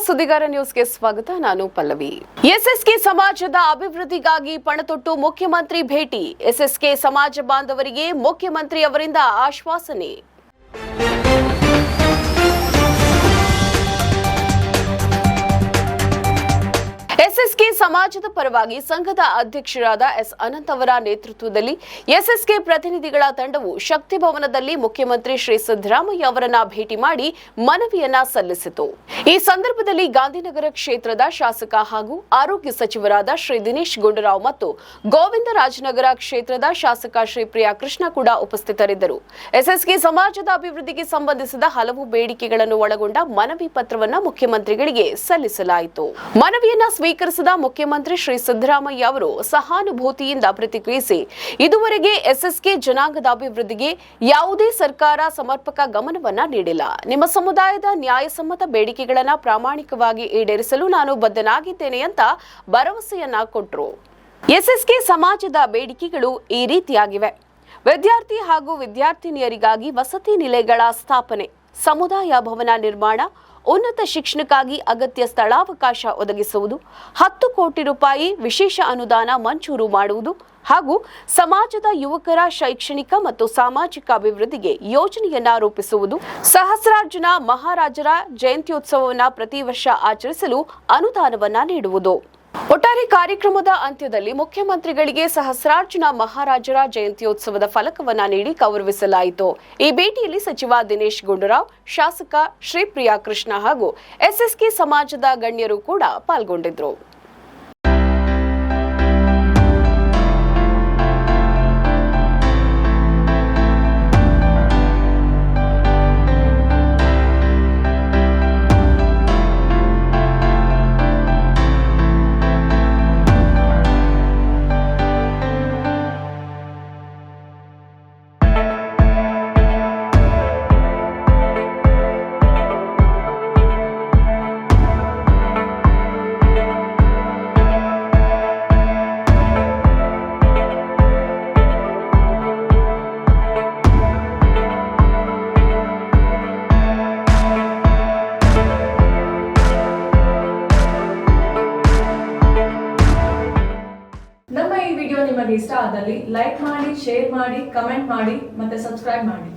ಸುದ್ದಿಗಾರ ನ್ಯೂಸ್ಗೆ ಸ್ವಾಗತ. ನಾನು ಪಲ್ಲವಿ. ಎಸ್ಎಸ್ಕೆ ಸಮಾಜದ ಅಭಿವೃದ್ಧಿಗಾಗಿ ಪಣತೊಟ್ಟು ಮುಖ್ಯಮಂತ್ರಿ ಭೇಟಿ. ಎಸ್ಎಸ್ಕೆ ಸಮಾಜ ಬಾಂಧವರಿಗೆ ಮುಖ್ಯಮಂತ್ರಿ ಅವರಿಂದ ಆಶ್ವಾಸನೆ. ಎಸ್ಎಸ್ಕೆ ಸಮಾಜದ ಪರವಾಗಿ ಸಂಘದ ಅಧ್ಯಕ್ಷರಾದ ಎಸ್ ಅನಂತ್ ಅವರ ನೇತೃತ್ವದಲ್ಲಿ ಎಸ್ಎಸ್ಕೆ ಪ್ರತಿನಿಧಿಗಳ ತಂಡವು ಶಕ್ತಿ ಭವನದಲ್ಲಿ ಮುಖ್ಯಮಂತ್ರಿ ಶ್ರೀ ಸಿದ್ದರಾಮಯ್ಯ ಅವರನ್ನ ಭೇಟಿ ಮಾಡಿ ಮನವಿಯನ್ನ ಸಲ್ಲಿಸಿತು. ಈ ಸಂದರ್ಭದಲ್ಲಿ ಗಾಂಧಿನಗರ ಕ್ಷೇತ್ರದ ಶಾಸಕ ಹಾಗೂ ಆರೋಗ್ಯ ಸಚಿವರಾದ ಶ್ರೀ ದಿನೇಶ್ ಗುಂಡೂರಾವ್ ಮತ್ತು ಗೋವಿಂದರಾಜನಗರ ಕ್ಷೇತ್ರದ ಶಾಸಕ ಶ್ರೀ ಪ್ರಿಯಾ ಕೃಷ್ಣ ಕೂಡ ಉಪಸ್ಥಿತರಿದ್ದರು. ಎಸ್ಎಸ್ಕೆ ಸಮಾಜದ ಅಭಿವೃದ್ಧಿಗೆ ಸಂಬಂಧಿಸಿದ ಹಲವು ಬೇಡಿಕೆಗಳನ್ನು ಒಳಗೊಂಡ ಮನವಿ ಪತ್ರವನ್ನು ಮುಖ್ಯಮಂತ್ರಿಗಳಿಗೆ ಸಲ್ಲಿಸಲಾಯಿತು. ಮನವಿಯನ್ನ ಸ್ವೀಕರಿಸಿದ ಮುಖ್ಯಮಂತ್ರಿ ಶ್ರೀ ಸಿದ್ದರಾಮಯ್ಯ ಅವರು ಸಹಾನುಭೂತಿಯಿಂದ ಪ್ರತಿಕ್ರಿಯಿಸಿ, ಇದುವರೆಗೆ ಎಸ್ಎಸ್ಕೆ ಜನಾಂಗದ ಅಭಿವೃದ್ಧಿಗೆ ಯಾವುದೇ ಸರ್ಕಾರ ಸಮರ್ಪಕ ಗಮನವನ್ನ ನೀಡಿಲ್ಲ. ನಿಮ್ಮ ಸಮುದಾಯದ ನ್ಯಾಯಸಮ್ಮತ ಬೇಡಿಕೆಗಳನ್ನು ಪ್ರಾಮಾಣಿಕವಾಗಿ ಈಡೇರಿಸಲು ನಾನು ಬದ್ಧನಾಗಿದ್ದೇನೆ ಅಂತ ಭರವಸೆಯನ್ನ ಕೊಟ್ಟರು. ಎಸ್ಎಸ್ಕೆ ಸಮಾಜದ ಬೇಡಿಕೆಗಳು ಈ ರೀತಿಯಾಗಿವೆ. ವಿದ್ಯಾರ್ಥಿ ಹಾಗೂ ವಿದ್ಯಾರ್ಥಿನಿಯರಿಗಾಗಿ ವಸತಿ ನಿಲಯಗಳ ಸ್ಥಾಪನೆ, ಸಮುದಾಯ ಭವನ ನಿರ್ಮಾಣ, ಉನ್ನತ ಶಿಕ್ಷಣಕ್ಕಾಗಿ ಅಗತ್ಯ ಸ್ಥಳಾವಕಾಶ ಒದಗಿಸುವುದು, 10 ಕೋಟಿ ರೂಪಾಯಿ ವಿಶೇಷ ಅನುದಾನ ಮಂಜೂರು ಮಾಡುವುದು ಹಾಗೂ ಸಮಾಜದ ಯುವಕರ ಶೈಕ್ಷಣಿಕ ಮತ್ತು ಸಾಮಾಜಿಕ ಅಭಿವೃದ್ಧಿಗೆ ಯೋಜನೆಯನ್ನ ರೂಪಿಸುವುದು, ಸಹಸ್ರಾರ್ಜುನ ಮಹಾರಾಜರ ಜಯಂತ್ಯೋತ್ಸವವನ್ನು ಪ್ರತಿ ವರ್ಷ ಆಚರಿಸಲು ಅನುದಾನವನ್ನ ನೀಡುವುದು. ಒಟ್ಟಾರೆ ಕಾರ್ಯಕ್ರಮದ ಅಂತ್ಯದಲ್ಲಿ ಮುಖ್ಯಮಂತ್ರಿಗಳಿಗೆ ಸಹಸ್ರಾರ್ಜುನ ಮಹಾರಾಜರ ಜಯಂತ್ಯೋತ್ಸವದ ಫಲಕವನ್ನ ನೀಡಿ ಗೌರವಿಸಲಾಯಿತು. ಈ ಭೇಟಿಯಲ್ಲಿ ಸಚಿವ ದಿನೇಶ್ ಗುಂಡೂರಾವ್, ಶಾಸಕ ಶ್ರೀ ಪ್ರಿಯಾ ಕೃಷ್ಣ ಹಾಗೂ ಎಸ್ಎಸ್ಕೆ ಸಮಾಜದ ಗಣ್ಯರು ಕೂಡ ಪಾಲ್ಗೊಂಡಿದ್ರು. ನಮ್ಮ ಈ ವಿಡಿಯೋ ನಿಮಗೆ ಇಷ್ಟ ಆದಲ್ಲಿ ಲೈಕ್ ಮಾಡಿ, ಶೇರ್ ಮಾಡಿ, ಕಮೆಂಟ್ ಮಾಡಿ ಮತ್ತೆ ಸಬ್ಸ್ಕ್ರೈಬ್ ಮಾಡಿ.